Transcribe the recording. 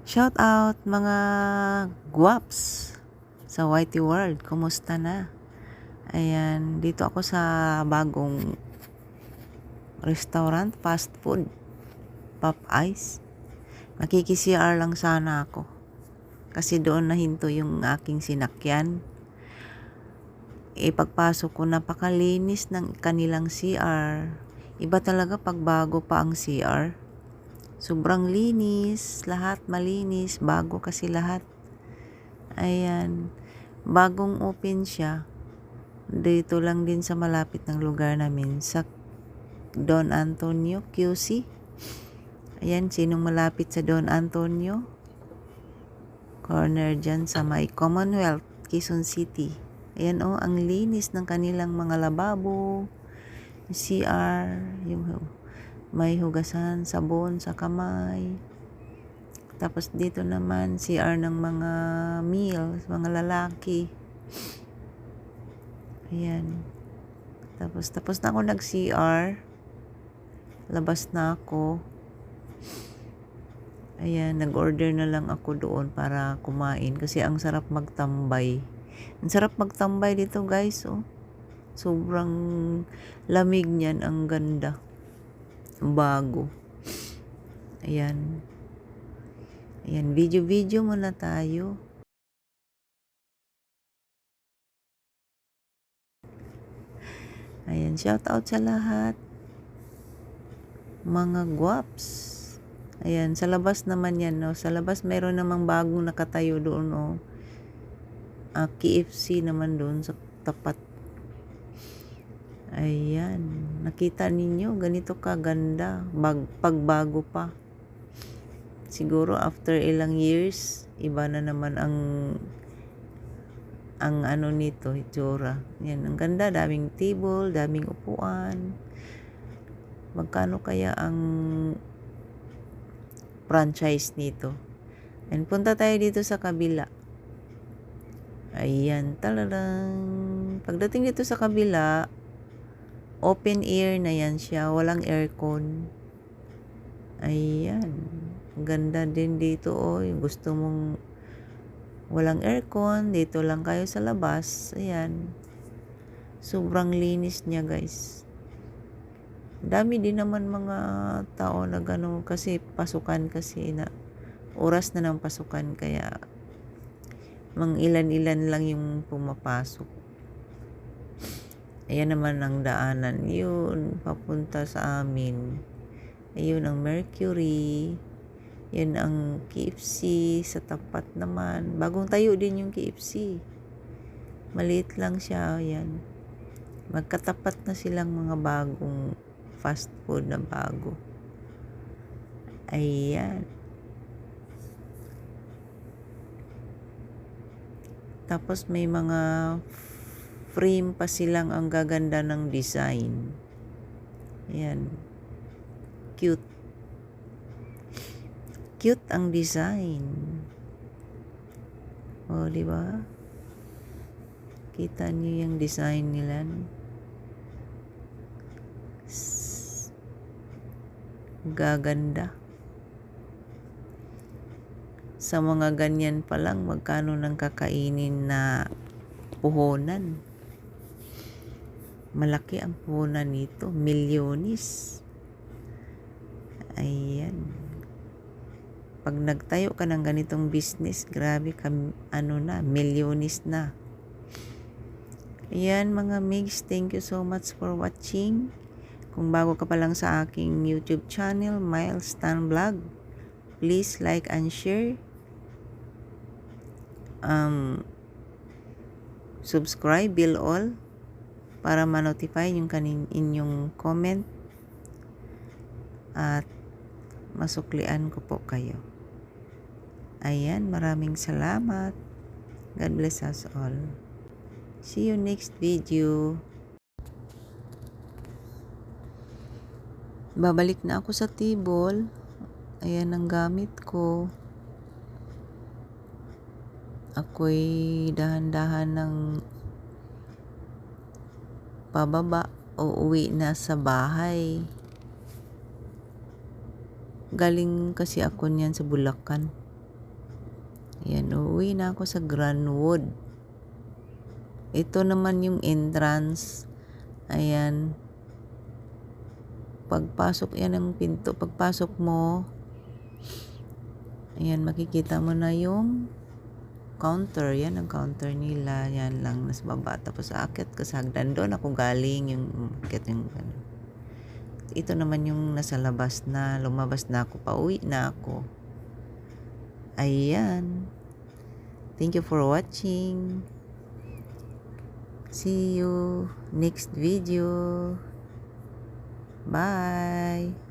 Shout out mga guwaps sa Whitey World. Kumusta na? Ayan, dito ako sa bagong restaurant, fast food, Popeyes. Nakiki-CR lang sana ako. Kasi doon nahinto yung aking sinakyan. Pagpasok ko, napakalinis ng kanilang CR. Iba talaga pag bago pa ang CR. Sobrang linis, lahat malinis, bago kasi lahat. Ayan, bagong open siya. Dito lang din sa malapit ng lugar namin, sa Don Antonio, QC. Ayan, sinong malapit sa Don Antonio? Corner dyan sa may Commonwealth, Quezon City. Ayan ang linis ng kanilang mga lababo, CR, yung may hugasan, sabon sa kamay. Tapos dito naman, CR ng mga meals, mga lalaki. Ayan. Tapos na ako nag-CR. Labas na ako. Ayan, nag-order na lang ako doon para kumain. Kasi ang sarap magtambay. Ang sarap magtambay dito, guys. Oh. Sobrang lamig niyan. Ang ganda. Bago. Ayan. Ayan, video-video muna tayo. Ayan, shout out sa lahat. Mga guwaps. Ayan, sa labas naman yan, no? Sa labas, meron namang bagong nakatayo doon, no? KFC naman doon sa tapat. Ayan, nakita ninyo, ganito kaganda. Pagbago pa. Siguro after ilang years, iba na naman ang ano nito, itsura. Yan, ang ganda, daming table, daming upuan. Magkano kaya ang franchise nito? And punta tayo dito sa kabila. Ayan, talagang pagdating dito sa kabila, open air na yan siya, walang aircon. Ayan, ganda din dito. Yung gusto mong walang aircon, dito lang kayo sa labas. Ayan, sobrang linis niya, guys. Dami din naman mga tao na gano'n kasi pasukan kasi na oras na ng pasukan, kaya mang ilan-ilan lang yung pumapasok. Ayan naman ang daanan. Yun, papunta sa amin. Ayun ang Mercury. Yan ang KFC sa tapat naman. Bagong tayo din yung KFC. Maliit lang siya. Yan. Magkatapat na silang mga bagong fast food na bago. Ayan. Tapos may mga frame pa silang ang gaganda ng design. Ayan. Cute. Cute ang design. O, di ba? Kita niyo yung design nila. Gaganda. Sa mga ganyan pa lang, magkano nang kakainin na puhunan? Malaki ang puhunan nito. Milyonis. Ayan. Pag nagtayo ka ng ganitong business, grabe ka, milyonis na. Ayan mga migs, thank you so much for watching. Kung bago ka pa lang sa aking YouTube channel, Miles Tan Vlog, please like and share. Subscribe, bell all, para ma-notify yung inyong comment at masuklian ko po kayo. Ayan, maraming salamat. God bless us all. See you next video. Babalik na ako sa table. Ayan ang gamit ko. Ako'y dahan-dahan ng pababa o uwi na sa bahay. Galing kasi ako niyan sa Bulacan. Ayan, uuwi na ako sa Granwood. Ito naman yung entrance. Ayan. Pagpasok yan ng pinto. Pagpasok mo, ayan, makikita mo na yung counter. Yan ang counter nila. Yan lang, nasa baba. Tapos aakyat ka sa hagdan. Doon ako galing. Ito naman yung nasa labas na. Lumabas na ako. Pauwi na ako. Ayan. Thank you for watching. See you next video. Bye.